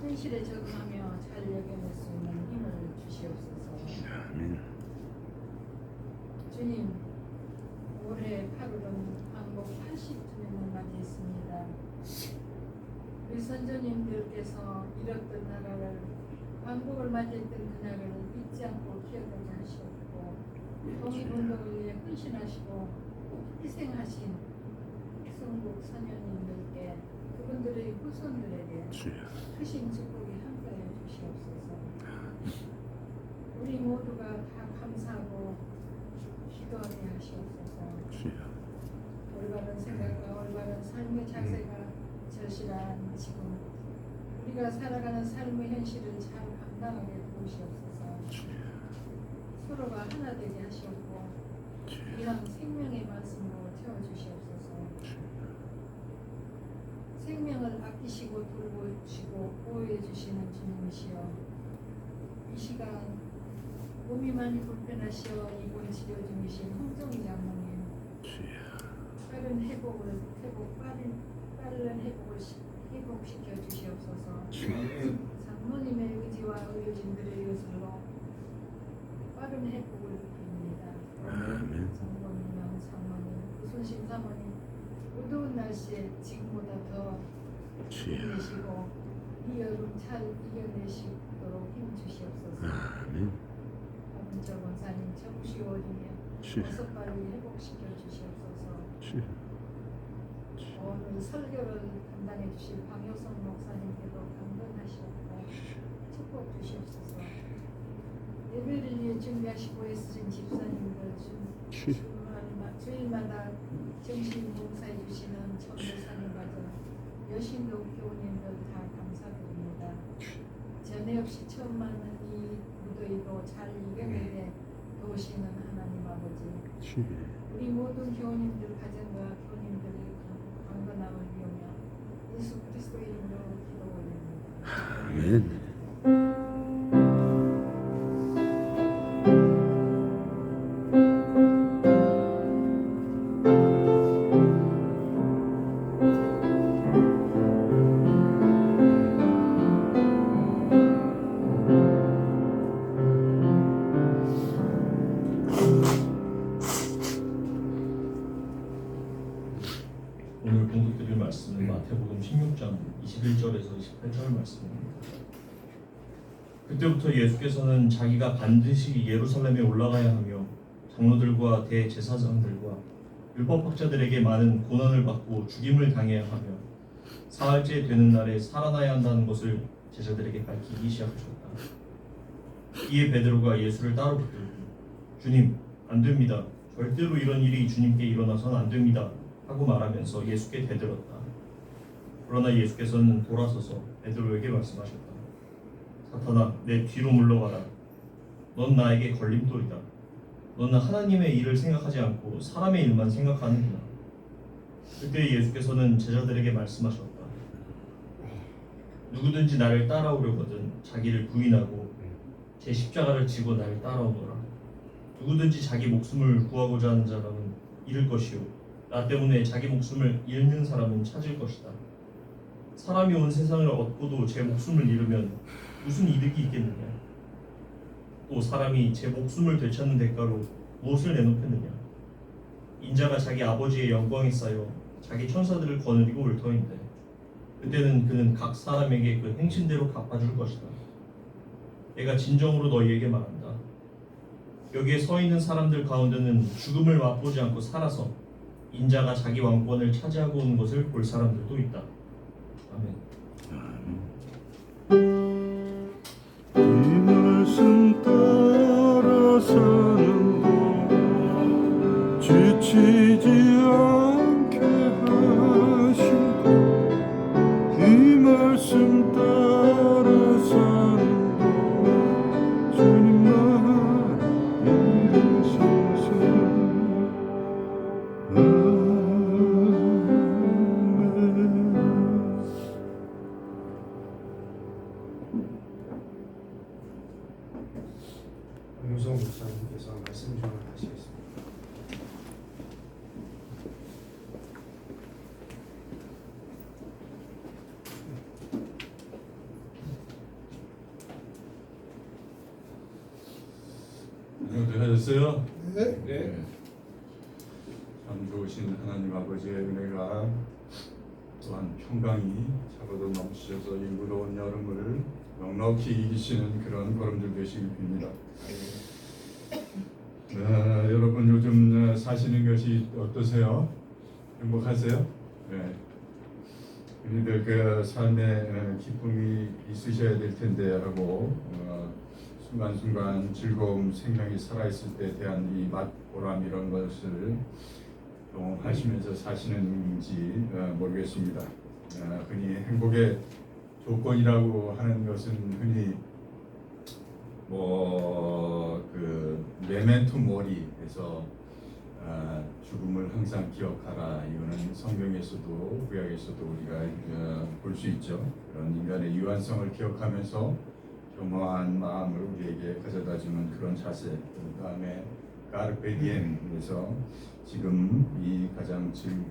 현실에 적응하며 잘 여겨낼 수 있는 힘을 주시옵소서. 아멘. 주님, 올해 8월은 한국 80주년을 맞이했습니다. 우리 선조님들께서 이뤘던 나라를 한국을 맞이했던 그날을 잊지 않고 기억하게 하시옵고, 독립운동을 위해 헌신하시고 희생하신 성국 선녀님들께 그분들의 후손들에게 크신 축복이 함께해 주시옵소서. 우리 모두가 다 감사하고 기도하게 하시옵소서. 올바른 생각과 올바른 삶의 자세가 절실한 지금 우리가 살아가는 삶의 현실을 잘 감당하게 도우시옵소서. 서로가 하나 되게 하시옵고 귀한 생명의 말씀으로 채워주시옵소서. 생명을 아끼시고 돌보시고 보호해 주시는 주님이시여, 이 시간 몸이 많이 불편하시어 입원 치료 중이신 홍정 장모님 빠른 회복시켜 주시옵소서. 장모님의 의지와 의료진들의 요술로 빠른 회복을 빕니다. 장모님, 손신 사모님, 어두운 날씨에 지금보다 더 힘내시고 이 여름 잘 이겨내시도록 힘 주시옵소서. 박은철 권사님 적으시오리며 어서 빨리 회복시켜 주시옵소서. 오늘 설교를 담당해 주실 방효성 목사님께도 강건하시옵고 축복 주시옵소서. 예배를 위해 준비하시고 애쓰신 집사님들, 주일마다 정신 봉사해 주시는 전도사님과도 여신도 교우님들 다 감사드립니다. 전에 없이 처음 만난 이 무더위도 잘 이겨내게 도우시는 하나님 아버지, 우리 모든 교우님들 가정과 교우님들의 강건함을 위하여 예수 그리스도의 이름으로 기도 올립니다. 아멘. 오늘 공독드릴 말씀은 마태복음 16장 21절에서 28절 말씀입니다. 그때부터 예수께서는 자기가 반드시 예루살렘에 올라가야 하며 장로들과 대제사장들과 율법학자들에게 많은 고난을 받고 죽임을 당해야 하며 사흘째 되는 날에 살아나야 한다는 것을 제자들에게 밝히기 시작하셨다. 이에 베드로가 예수를 따로 붙들고 주님, 안 됩니다. 절대로 이런 일이 주님께 일어나서는 안 됩니다. 하고 말하면서 예수께 대들었다. 그러나 예수께서는 돌아서서 베드로에게 말씀하셨다. 사탄아, 내 뒤로 물러가라. 넌 나에게 걸림돌이다. 너는 하나님의 일을 생각하지 않고 사람의 일만 생각하는구나. 그때 예수께서는 제자들에게 말씀하셨다. 누구든지 나를 따라오려거든 자기를 부인하고 제 십자가를 지고 나를 따라오너라. 누구든지 자기 목숨을 구하고자 하는 사람은 잃을 것이요 나 때문에 자기 목숨을 잃는 사람은 찾을 것이다. 사람이 온 세상을 얻고도 제 목숨을 잃으면 무슨 이득이 있겠느냐? 또 사람이 제 목숨을 되찾는 대가로 무엇을 내놓겠느냐? 인자가 자기 아버지의 영광에 쌓여 자기 천사들을 거느리고 올 터인데 그때는 그는 각 사람에게 그 행실대로 갚아줄 것이다. 내가 진정으로 너희에게 말한다. 여기에 서 있는 사람들 가운데는 죽음을 맛보지 않고 살아서 인자가 자기 왕권을 차지하고 온 것을 볼 사람들도 있다. 아멘. 이 말씀 따라 사는 것 지치지 않게 하시고 이 말씀 따라 사는 것 주님만 믿으소서. 박효성 목사님께서 말씀 전하시겠습니다. 하셨어요? 네. 참 좋으신 하나님 아버지의 은혜가 또한 평강이 차고도 넘치셔서 이 무더운 여름을 넉넉히 이기시는 그런 걸음들 되시길 빕니다. 여러분 요즘 사시는 것이 어떠세요? 행복하세요? 네. 우리들 그 삶에 기쁨이 있으셔야 될 텐데 하고 순간순간 즐거움, 생명이 살아있을 때에 대한 이 맛, 보람 이런 것을 경험하시면서 사시는지 모르겠습니다. 흔히 행복의 조건이라고 하는 것은 흔히 그 메멘토 모리에서 죽음을 항상 기억하라. 이거는 성경에서도 구약에서도 우리가 볼 수 있죠. 그런 인간의 유한성을 기억하면서 겸허한 마음을 우리에게 가져다주는 그런 자세. 그 다음에 까르페 디엠에서 지금 이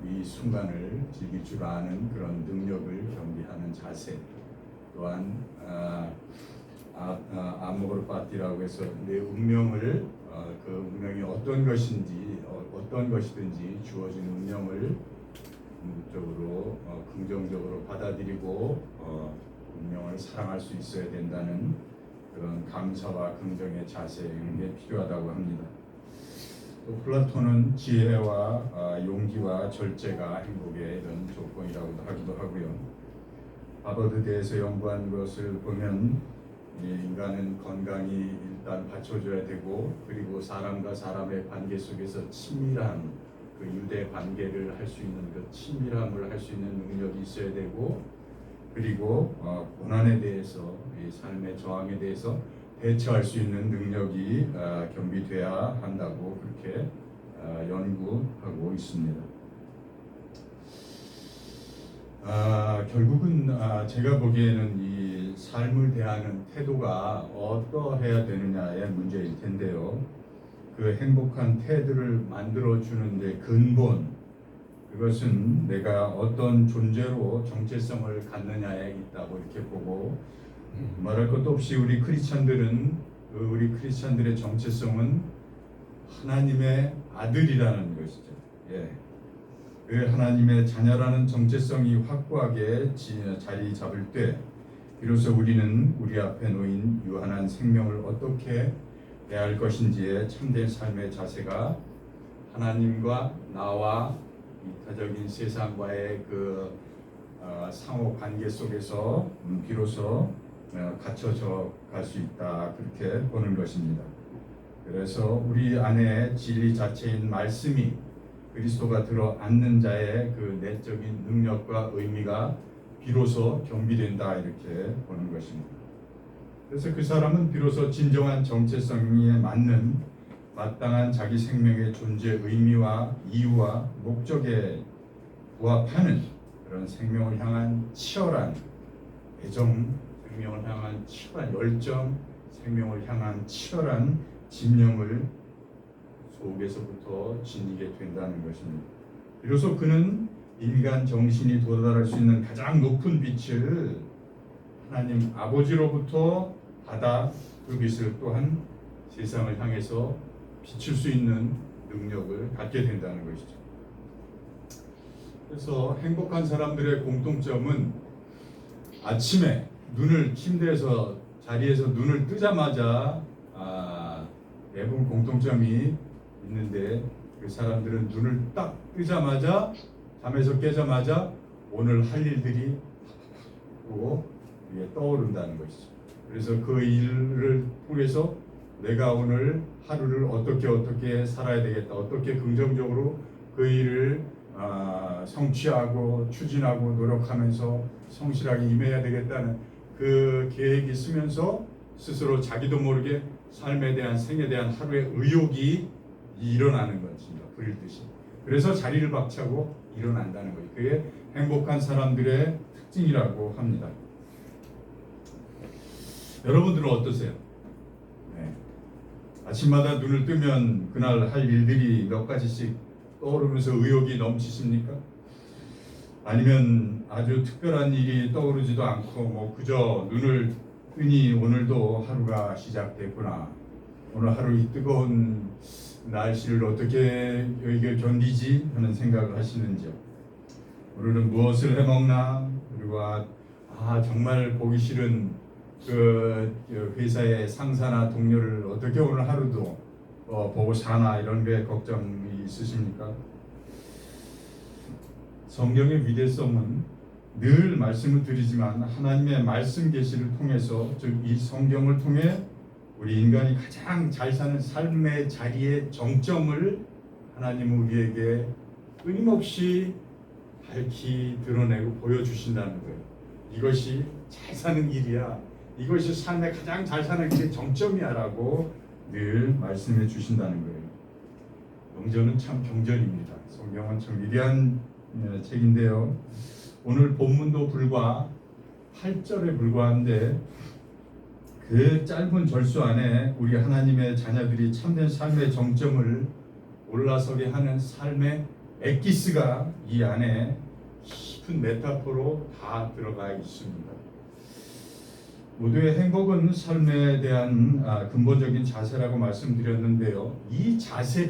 이 순간을 즐길 줄 아는 그런 능력을 겸비하는 자세. 또한 아모르 파티라고 해서 내 운명을 그 운명이 어떤 것이든지 주어진 운명을 궁극적으로 긍정적으로 받아들이고 운명을 사랑할 수 있어야 된다는 그런 감사와 긍정의 자세 이런 게 필요하다고 합니다. 또 플라톤은 지혜와 용기와 절제가 행복의 이런 조건이라고도 하기도 하고요. 하버드대에서 연구한 것을 보면 인간은 건강이 일단 받쳐줘야 되고 그리고 사람과 사람의 관계 속에서 친밀한 그 유대 관계를 할 수 있는 그 친밀함을 할 수 있는 능력이 있어야 되고 그리고 고난에 대해서 이 삶의 저항에 대해서 대처할 수 있는 능력이 겸비돼야 한다고 그렇게 연구하고 있습니다. 결국은 제가 보기에는 이 삶을 대하는 태도가 어떠해야 되느냐의 문제일 텐데요. 그 행복한 태도를 만들어주는 데 근본, 그것은 내가 어떤 존재로 정체성을 갖느냐에 있다고 이렇게 보고 말할 것도 없이 우리 크리스찬들의 정체성은 하나님의 아들이라는 것이죠. 예. 그 하나님의 자녀라는 정체성이 확고하게 자리 잡을 때 비로소 우리는 우리 앞에 놓인 유한한 생명을 어떻게 대할 것인지에 참된 삶의 자세가 하나님과 나와 이타적인 세상과의 그 상호 관계 속에서 비로소 갖춰져 갈 수 있다 그렇게 보는 것입니다. 그래서 우리 안에 진리 자체인 말씀이 그리스도가 들어앉는 자의 그 내적인 능력과 의미가 비로소 겸비된다 이렇게 보는 것입니다. 그래서 그 사람은 비로소 진정한 정체성에 맞는 마땅한 자기 생명의 존재 의미와 이유와 목적에 부합하는 그런 생명을 향한 치열한 애정, 생명을 향한 치열한 열정, 생명을 향한 치열한 집념을 속에서부터 지니게 된다는 것입니다. 비로소 그는 인간 정신이 도달할 수 있는 가장 높은 빛을 하나님 아버지로부터 받아 그 빛을 또한 세상을 향해서 비출 수 있는 능력을 갖게 된다는 것이죠. 그래서 행복한 사람들의 공통점은 아침에 자리에서 눈을 뜨자마자 대부분 공통점이 있는데 그 사람들은 눈을 딱 뜨자마자 잠에서 깨자마자 오늘 할 일들이 위에 떠오른다는 것이죠. 그래서 그 일을 통해서 내가 오늘 하루를 어떻게 살아야 되겠다, 어떻게 긍정적으로 그 일을 성취하고 추진하고 노력하면서 성실하게 임해야 되겠다는 그 계획이 있으면서 스스로 자기도 모르게 삶에 대한 생에 대한 하루의 의욕이 일어나는 것입니다. 불일 듯이. 그래서 자리를 박차고 일어난다는 거예요. 그게 행복한 사람들의 특징이라고 합니다. 여러분들은 어떠세요? 네. 아침마다 눈을 뜨면 그날 할 일들이 몇 가지씩 떠오르면서 의욕이 넘치십니까? 아니면 아주 특별한 일이 떠오르지도 않고 그저 눈을 뜨니 오늘도 하루가 시작됐구나. 오늘 하루 이 뜨거운 날씨를 어떻게 이걸 견디지 하는 생각을 하시는지요. 오늘은 무엇을 해먹나, 그리고 정말 보기 싫은 그 회사의 상사나 동료를 어떻게 오늘 하루도 보고 사나, 이런 게 걱정이 있으십니까? 성경의 위대성은 늘 말씀을 드리지만 하나님의 말씀 계시를 통해서, 즉 이 성경을 통해 우리 인간이 가장 잘 사는 삶의 자리의 정점을 하나님은 우리에게 끊임없이 밝히 드러내고 보여주신다는 거예요. 이것이 잘 사는 길이야, 이것이 삶의 가장 잘 사는 길의 정점이야 라고 늘 말씀해 주신다는 거예요. 성경은 참 경전입니다. 성경은 참 위대한 책인데요, 오늘 본문도 불과 8절에 불과한데 그 짧은 절수 안에 우리 하나님의 자녀들이 참된 삶의 정점을 올라서게 하는 삶의 엑기스가 이 안에 깊은 메타포로 다 들어가 있습니다. 모두의 행복은 삶에 대한 근본적인 자세라고 말씀드렸는데요, 이 자세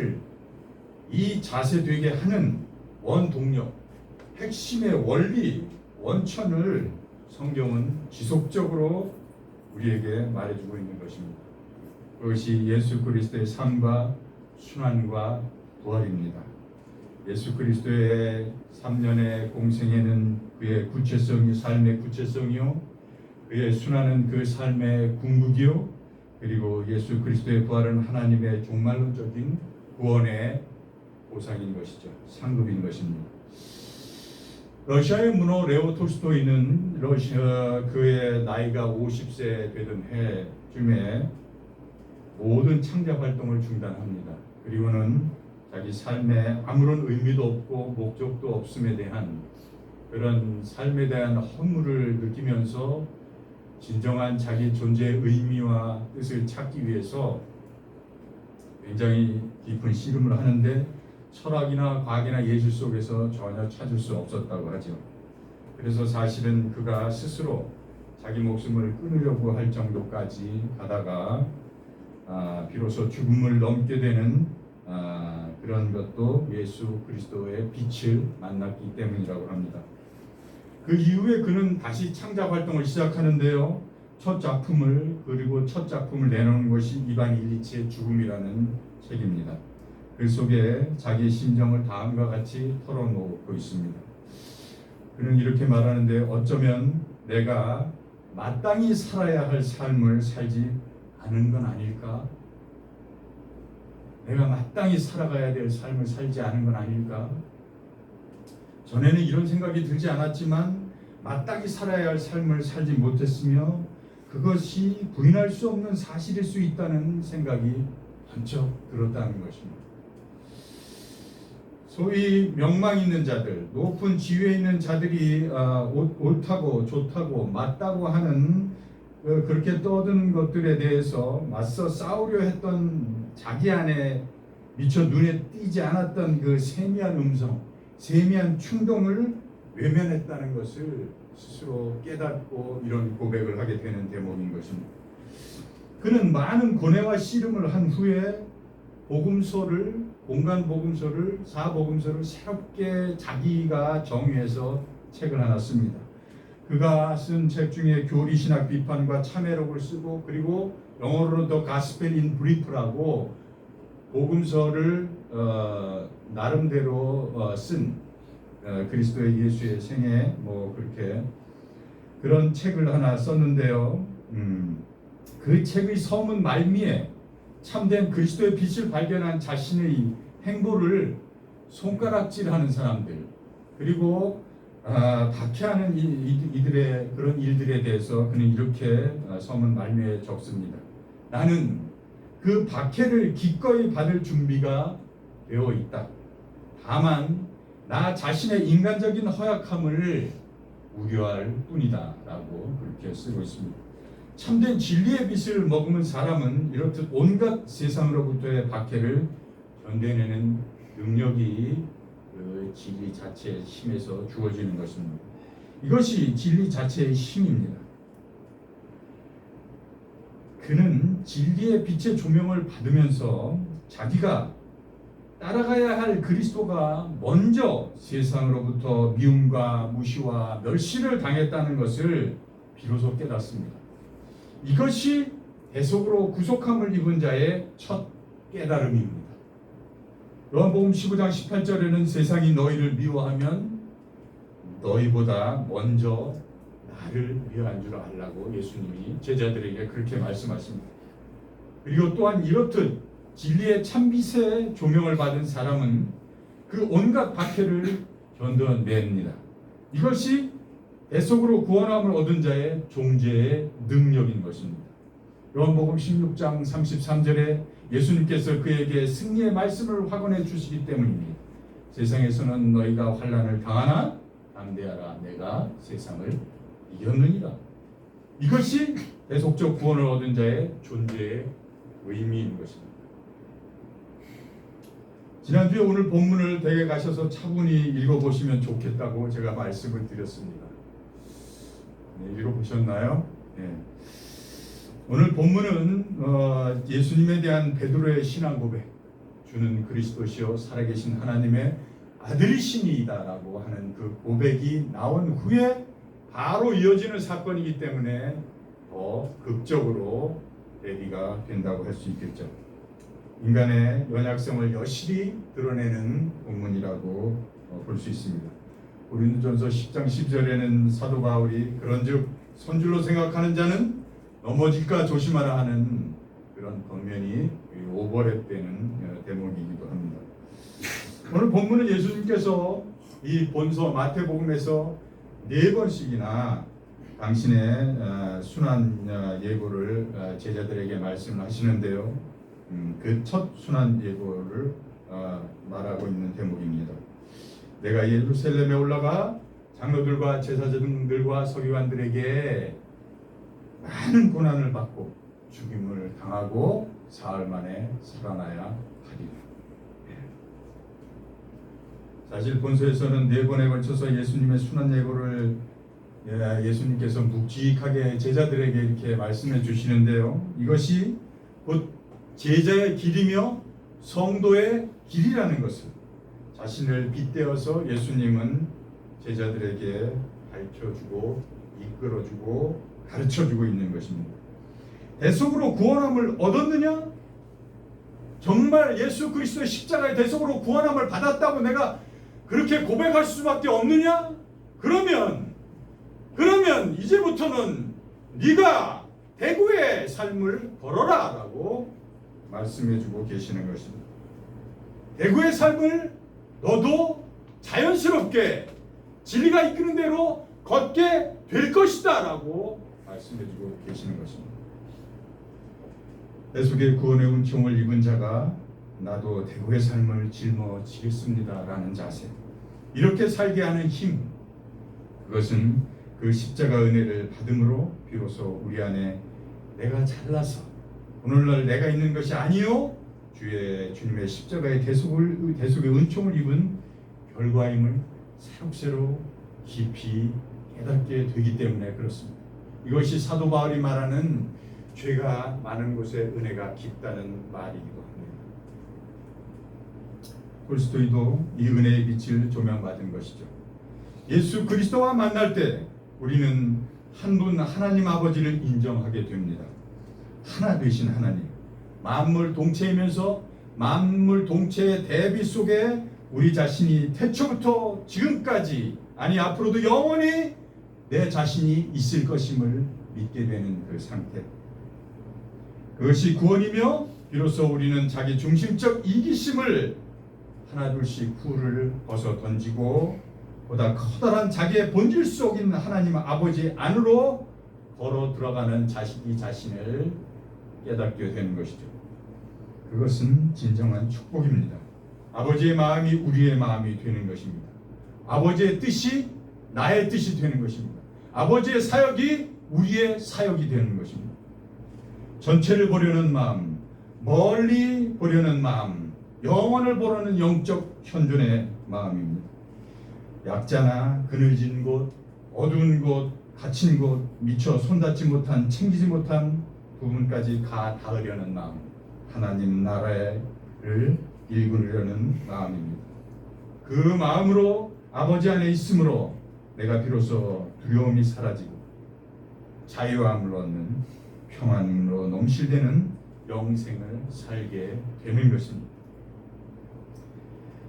되게 하는 원동력, 핵심의 원리, 원천을 성경은 지속적으로 우리에게 말해주고 있는 것입니다. 그것이 예수 그리스도의 삶과 순환과 부활입니다. 예수 그리스도의 3년의 공생애는 그의 삶의 구체성이요, 그의 순환은 그 삶의 궁극이요, 그리고 예수 그리스도의 부활은 하나님의 종말론적인 구원의 보상인 것이죠. 상급인 것입니다. 러시아의 문호 레오 톨스토이는 그의 나이가 50세 되던 해쯤에 모든 창작 활동을 중단합니다. 그리고는 자기 삶에 아무런 의미도 없고 목적도 없음에 대한, 그런 삶에 대한 허물을 느끼면서 진정한 자기 존재의 의미와 뜻을 찾기 위해서 굉장히 깊은 씨름을 하는데 철학이나 과학이나 예술 속에서 전혀 찾을 수 없었다고 하죠. 그래서 사실은 그가 스스로 자기 목숨을 끊으려고 할 정도까지 가다가 비로소 죽음을 넘게 되는 그런 것도 예수 그리스도의 빛을 만났기 때문이라고 합니다. 그 이후에 그는 다시 창작 활동을 시작하는데요, 첫 작품을 내놓은 것이 이반 일리치의 죽음이라는 책입니다. 그 속에 자기의 심정을 다음과 같이 털어놓고 있습니다. 그는 이렇게 말하는데, 어쩌면 내가 마땅히 살아야 할 삶을 살지 않은 건 아닐까? 내가 마땅히 살아가야 될 삶을 살지 않은 건 아닐까? 전에는 이런 생각이 들지 않았지만 마땅히 살아야 할 삶을 살지 못했으며 그것이 부인할 수 없는 사실일 수 있다는 생각이 번쩍 들었다는 것입니다. 소위 명망 있는 자들, 높은 지위에 있는 자들이 옳다고 좋다고 맞다고 하는 그렇게 떠드는 것들에 대해서 맞서 싸우려 했던 자기 안에 미처 눈에 띄지 않았던 그 세미한 음성, 세미한 충동을 외면했다는 것을 스스로 깨닫고 이런 고백을 하게 되는 대목인 것입니다. 그는 많은 고뇌와 씨름을 한 후에 공간 복음서를, 사복음서를 새롭게 자기가 정의해서 책을 하나 씁니다. 그가 쓴 책 중에 교리신학 비판과 참회록을 쓰고, 그리고 영어로 The Gospel in Brief라고 복음서를 나름대로 쓴 그리스도의 예수의 생애 그렇게 그런 책을 하나 썼는데요. 그 책의 서문 말미에 참된 그리스도의 빛을 발견한 자신의 행보를 손가락질하는 사람들, 그리고 박해하는 이들의 그런 일들에 대해서 그는 이렇게 서문 말미에 적습니다. 나는 그 박해를 기꺼이 받을 준비가 되어 있다. 다만 나 자신의 인간적인 허약함을 우려할 뿐이다 라고 그렇게 쓰고 있습니다. 참된 진리의 빛을 머금은 사람은 이렇듯 온갖 세상으로부터의 박해를 견뎌내는 능력이 그 진리 자체의 힘에서 주어지는 것입니다. 이것이 진리 자체의 힘입니다. 그는 진리의 빛의 조명을 받으면서 자기가 따라가야 할 그리스도가 먼저 세상으로부터 미움과 무시와 멸시를 당했다는 것을 비로소 깨닫습니다. 이것이 대속으로 구속함을 입은 자의 첫 깨달음입니다. 요한복음 15장 18절에는 세상이 너희를 미워하면 너희보다 먼저 나를 미워한 줄 알라고 예수님이 제자들에게 그렇게 말씀하십니다. 그리고 또한 이렇듯 진리의 참빛의 조명을 받은 사람은 그 온갖 박해를 견뎌냅니다. 이것이 대속으로 구원함을 얻은 자의 존재의 능력인 것입니다. 요한복음 16장 33절에 예수님께서 그에게 승리의 말씀을 확언해 주시기 때문입니다. 세상에서는 너희가 환난을 당하나 담대하라, 내가 세상을 이겼느니라. 이것이 대속적 구원을 얻은 자의 존재의 의미인 것입니다. 지난주에 오늘 본문을 댁에 가셔서 차분히 읽어보시면 좋겠다고 제가 말씀을 드렸습니다. 네, 읽어보셨나요? 네. 오늘 본문은 예수님에 대한 베드로의 신앙 고백, 주는 그리스도시요 살아계신 하나님의 아들이시니이다라고 하는 그 고백이 나온 후에 바로 이어지는 사건이기 때문에 더 극적으로 대비가 된다고 할 수 있겠죠. 인간의 연약성을 여실히 드러내는 본문이라고 볼 수 있습니다. 고린도전서 10장 10절에는 사도 바울이 그런즉 선줄로 생각하는 자는 넘어질까 조심하라 하는 그런 권면이 오버랩되는 대목이기도 합니다. 오늘 본문은 예수님께서 이 본서 마태복음에서 4번씩이나 당신의 순환 예고를 제자들에게 말씀을 하시는데요. 그 첫 순환 예고를 말하고 있는 대목입니다. 내가 예루살렘에 올라가 장로들과 제사장들과 서기관들에게 많은 고난을 받고 죽임을 당하고 사흘 만에 살아나야 하리라. 사실 본서에서는 4번에 걸쳐서 예수님의 순환 예고를 예수님께서 묵직하게 제자들에게 이렇게 말씀해 주시는데요. 이것이 곧 제자의 길이며 성도의 길이라는 것을 자신을 빗대어서 예수님은 제자들에게 밝혀주고 이끌어주고 가르쳐주고 있는 것입니다. 대속으로 구원함을 얻었느냐? 정말 예수 그리스도의 십자가의 대속으로 구원함을 받았다고 내가 그렇게 고백할 수밖에 없느냐? 그러면 이제부터는 네가 대구의 삶을 걸어라 라고 말씀해주고 계시는 것입니다. 대구의 삶을 너도 자연스럽게 진리가 이끄는 대로 걷게 될 것이다 라고 말씀해주고 계시는 것입니다. 대속의 구원의 은총을 입은 자가 나도 대구의 삶을 짊어지겠습니다 라는 자세, 이렇게 살게 하는 힘, 그것은 그 십자가 은혜를 받음으로 비로소 우리 안에 내가 잘나서 오늘날 내가 있는 것이 아니요 주님의 십자가의 대속의 은총을 입은 결과임을 새록새록 깊이 깨닫게 되기 때문에 그렇습니다. 이것이 사도 바울이 말하는 죄가 많은 곳에 은혜가 깊다는 말이기도 합니다. 톨스토이도 이 은혜의 빛을 조명받은 것이죠. 예수 그리스도와 만날 때 우리는 한 분 하나님 아버지를 인정하게 됩니다. 하나 되신 하나님, 만물 동체이면서 만물 동체의 대비 속에 우리 자신이 태초부터 지금까지, 아니 앞으로도 영원히 내 자신이 있을 것임을 믿게 되는 그 상태, 그것이 구원이며 비로소 우리는 자기 중심적 이기심을 하나둘씩 후를 벗어 던지고 보다 커다란 자기의 본질 속인 하나님 아버지 안으로 걸어 들어가는 자식이 자신을 깨닫게 되는 것이죠. 그것은 진정한 축복입니다. 아버지의 마음이 우리의 마음이 되는 것입니다. 아버지의 뜻이 나의 뜻이 되는 것입니다. 아버지의 사역이 우리의 사역이 되는 것입니다. 전체를 보려는 마음, 멀리 보려는 마음, 영원을 보려는 영적 현존의 마음입니다. 약자나 그늘진 곳, 어두운 곳, 갇힌 곳, 미처 손닿지 못한, 챙기지 못한 부분까지 가 닿으려는 마음, 하나님 나라를 일구려는 마음입니다. 그 마음으로 아버지 안에 있으므로 내가 비로소 두려움이 사라지고 자유함을 얻는 평안으로 넘실대는 영생을 살게 되는 것입니다.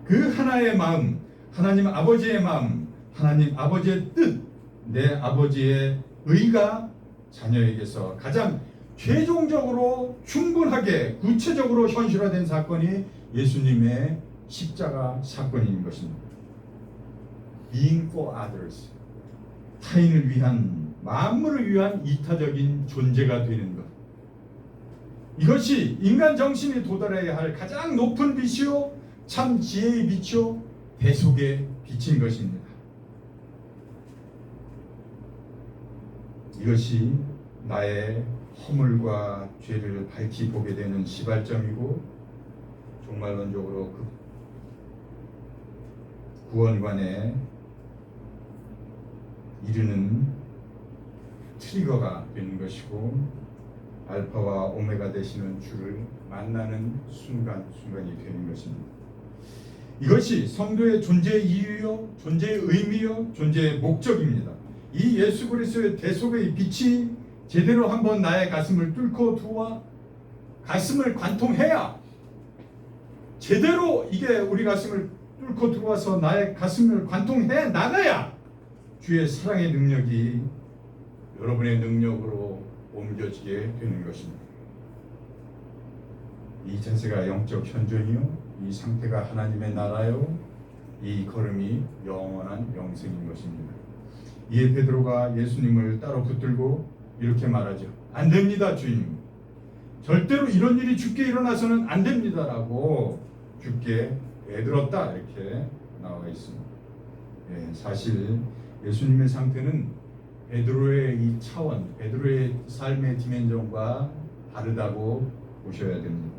그 하나의 마음, 하나님 아버지의 마음, 하나님 아버지의 뜻, 내 아버지의 의가 자녀에게서 가장 최종적으로 충분하게 구체적으로 현실화된 사건이 예수님의 십자가 사건인 것입니다. Being for others, 타인을 위한, 만물을 위한 이타적인 존재가 되는 것. 이것이 인간 정신이 도달해야 할 가장 높은 빛이요, 참 지혜의 빛이요, 대속의 빛인 것입니다. 이것이 나의 허물과 죄를 밝히 보게 되는 시발점이고, 종말론적으로 그 구원관에 이르는 트리거가 되는 것이고, 알파와 오메가 되시는 주를 만나는 순간이 되는 것입니다. 이것이 성도의 존재의 이유요, 존재의 의미요, 존재의 목적입니다. 이 예수 그리스도의 대속의 빛이 제대로 한번 나의 가슴을 뚫고 두어 가슴을 관통해야, 제대로 이게 우리 가슴을 뚫고 들어와서 나의 가슴을 관통해 나가야 주의 사랑의 능력이 여러분의 능력으로 옮겨지게 되는 것입니다. 이 자세가 영적 현존이요, 이 상태가 하나님의 나라요, 이 걸음이 영원한 영생인 것입니다. 이에 베드로가 예수님을 따로 붙들고 이렇게 말하죠. 안 됩니다, 주님. 절대로 이런 일이 주께 일어나서는 안 됩니다라고 주께 애들었다, 이렇게 나와 있습니다. 사실 예수님의 상태는 베드로의 이 차원, 베드로의 삶의 디멘전과 다르다고 보셔야 됩니다.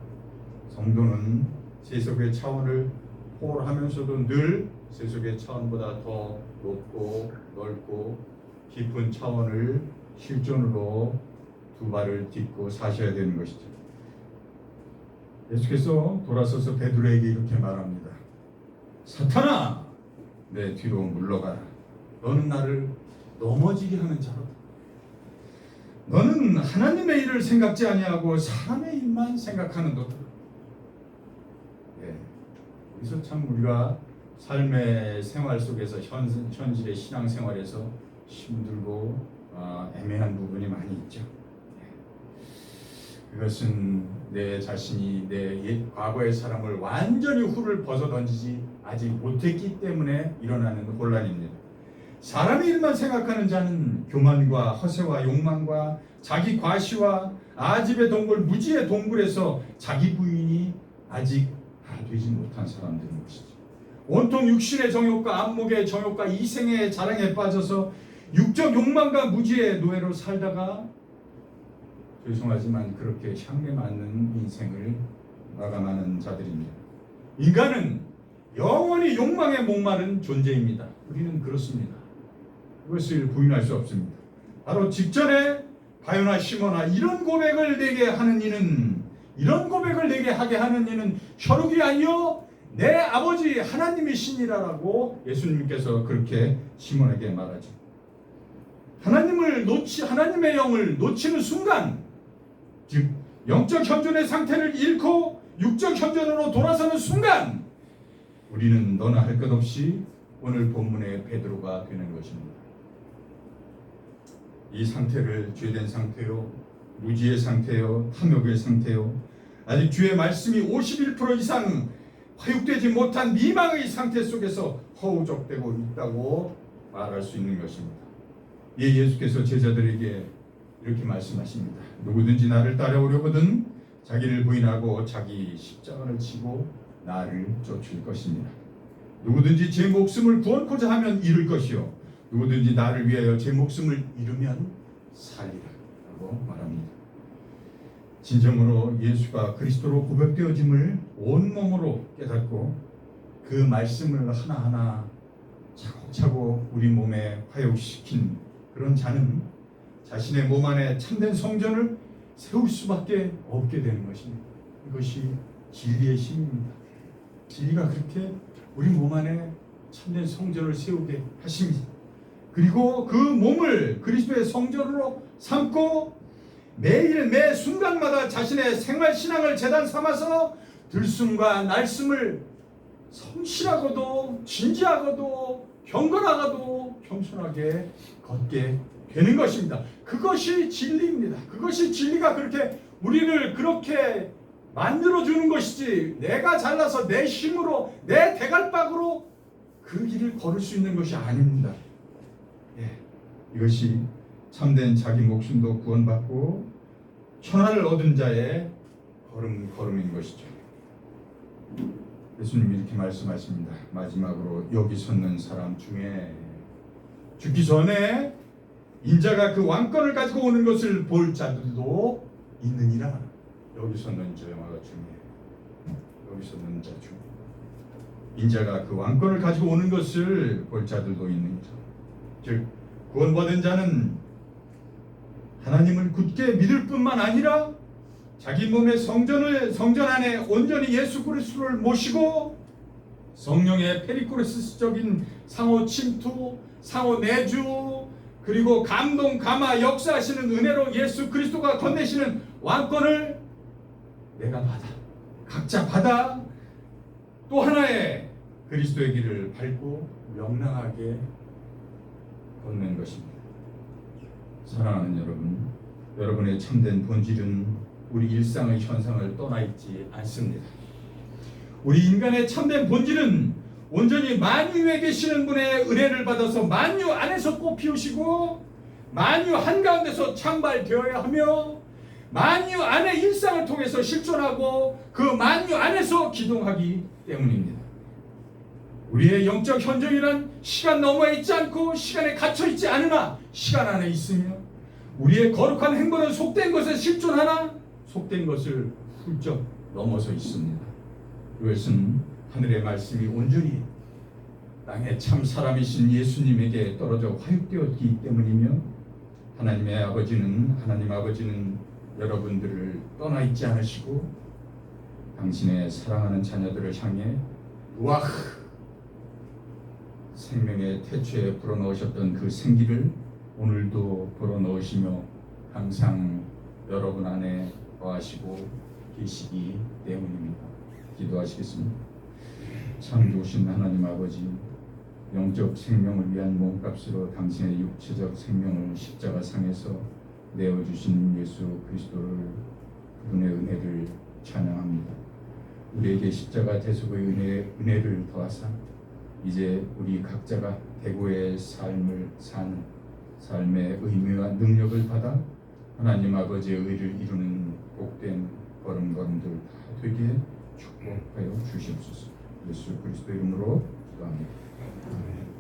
성도는 세속의 차원을 포괄하면서도 늘 세속의 차원보다 더 높고 넓고 깊은 차원을 실존으로 두 발을 딛고 사셔야 되는 것이죠. 예수께서 돌아서서 베드로에게 이렇게 말합니다. 사탄아, 내 뒤로 물러가라. 너는 나를 넘어지게 하는 자로다. 너는 하나님의 일을 생각지 아니하고 사람의 일만 생각하는도다. 여기서 참 우리가 삶의 생활 속에서 현실의 신앙생활에서 힘들고 애매한 부분이 많이 있죠. 그것은 내 자신이 내 옛 과거의 사람을 완전히 훌을 벗어 던지지 아직 못했기 때문에 일어나는 혼란입니다. 사람의 일만 생각하는 자는 교만과 허세와 욕망과 자기 과시와 아집의 동굴, 무지의 동굴에서 자기 부인이 아직 다 되지 못한 사람들인 것이죠. 온통 육신의 정욕과 안목의 정욕과 이생의 자랑에 빠져서 육적 욕망과 무지의 노예로 살다가 죄송하지만 그렇게 향해 맞는 인생을 마감하는 자들입니다. 인간은 영원히 욕망에 목마른 존재입니다. 우리는 그렇습니다. 그것을 부인할 수 없습니다. 바로 직전에 바요나 시모나 이런 고백을 내게 하는 이는, 이런 고백을 내게 하게 하는 이는 혈육이 아니요 내 아버지 하나님이시니라라고 예수님께서 그렇게 시몬에게 말하죠. 하나님의 영을 놓치는 순간, 즉 영적 현존의 상태를 잃고 육적 현존으로 돌아서는 순간, 우리는 너나 할 것 없이 오늘 본문의 베드로가 되는 것입니다. 이 상태를 죄된 상태요, 무지의 상태요, 탐욕의 상태요, 아직 주의 말씀이 51% 이상 화육되지 못한 미망의 상태 속에서 허우적대고 있다고 말할 수 있는 것입니다. 예수께서 제자들에게 이렇게 말씀하십니다. 누구든지 나를 따라오려거든 자기를 부인하고 자기 십자가를 지고 나를 쫓을 것입니다. 누구든지 제 목숨을 구원코자 하면 잃을 것이요 누구든지 나를 위하여 제 목숨을 잃으면 살리라 라고 말합니다. 진정으로 예수가 그리스도로 고백되어짐을 온몸으로 깨닫고 그 말씀을 하나하나 차곡차곡 우리 몸에 화육시킨 그런 자는 자신의 몸 안에 참된 성전을 세울 수밖에 없게 되는 것입니다. 이것이 진리의 힘입니다. 진리가 그렇게 우리 몸 안에 참된 성전을 세우게 하십니다. 그리고 그 몸을 그리스도의 성전으로 삼고 매일 매 순간마다 자신의 생활 신앙을 제단 삼아서 들숨과 날숨을 성실하고도 진지하고도 경건하고도 겸손하게 걷게 되는 것입니다. 그것이 진리입니다. 그것이 진리가 그렇게 우리를 그렇게 만들어주는 것이지, 내가 잘나서 내 힘으로 내 대갈박으로 그 길을 걸을 수 있는 것이 아닙니다. 이것이 참된 자기 목숨도 구원받고 천하를 얻은 자의 걸음인 것이죠. 예수님이 이렇게 말씀하십니다. 마지막으로 여기 섰는 사람 중에 죽기 전에 인자가 그 왕권을 가지고 오는 것을 볼 자들도 있느니라. 여기 섰는 자 중에, 여기 섰는 자 중에 인자가 그 왕권을 가지고 오는 것을 볼 자들도 있느니라. 즉 구원받은 자는 하나님을 굳게 믿을 뿐만 아니라 자기 몸의 성전 안에 온전히 예수 그리스도를 모시고 성령의 페리코레스적인 상호 침투, 상호 내주, 그리고 감동, 감화, 역사하시는 은혜로 예수 그리스도가 건네시는 왕권을 내가 각자 받아 또 하나의 그리스도의 길을 밟고 명랑하게 걷는 것입니다. 사랑하는 여러분, 여러분의 참된 본질은 우리 일상의 현상을 떠나 있지 않습니다. 우리 인간의 참된 본질은 온전히 만유 위에 계시는 분의 은혜를 받아서 만유 안에서 꽃피우시고 만유 한가운데서 창발되어야 하며 만유 안의 일상을 통해서 실존하고 그 만유 안에서 기동하기 때문입니다. 우리의 영적 현존이란 시간 너머에 있지 않고 시간에 갇혀 있지 않으나 시간 안에 있으며, 우리의 거룩한 행보는 속된 것에 실존하나 속된 것을 훌쩍 넘어서 있습니다. 이것은 하늘의 말씀이 온전히 땅의 참 사람이신 예수님에게 떨어져 화육되었기 때문이며, 하나님 아버지는 여러분들을 떠나 있지 않으시고 당신의 사랑하는 자녀들을 향해 루아흐 생명의 태초에 불어넣으셨던 그 생기를 오늘도 불어넣으시며 항상 여러분 안에 거하시고 계시기 때문입니다. 기도하시겠습니다. 참 좋으신 하나님 아버지, 영적 생명을 위한 몸값으로 당신의 육체적 생명을 십자가상에서 내어주신 예수 그리스도를, 그분의 은혜를 찬양합니다. 우리에게 십자가 대속의 은혜를 더하사 이제 우리 각자가 대고의 삶을 사는 삶의 의미와 능력을 받아 하나님 아버지의 의를 이루는 복된 걸음걸음들 다 되게 축복하여 주시옵소서. 예수 그리스도 이름으로 기도합니다. 아멘.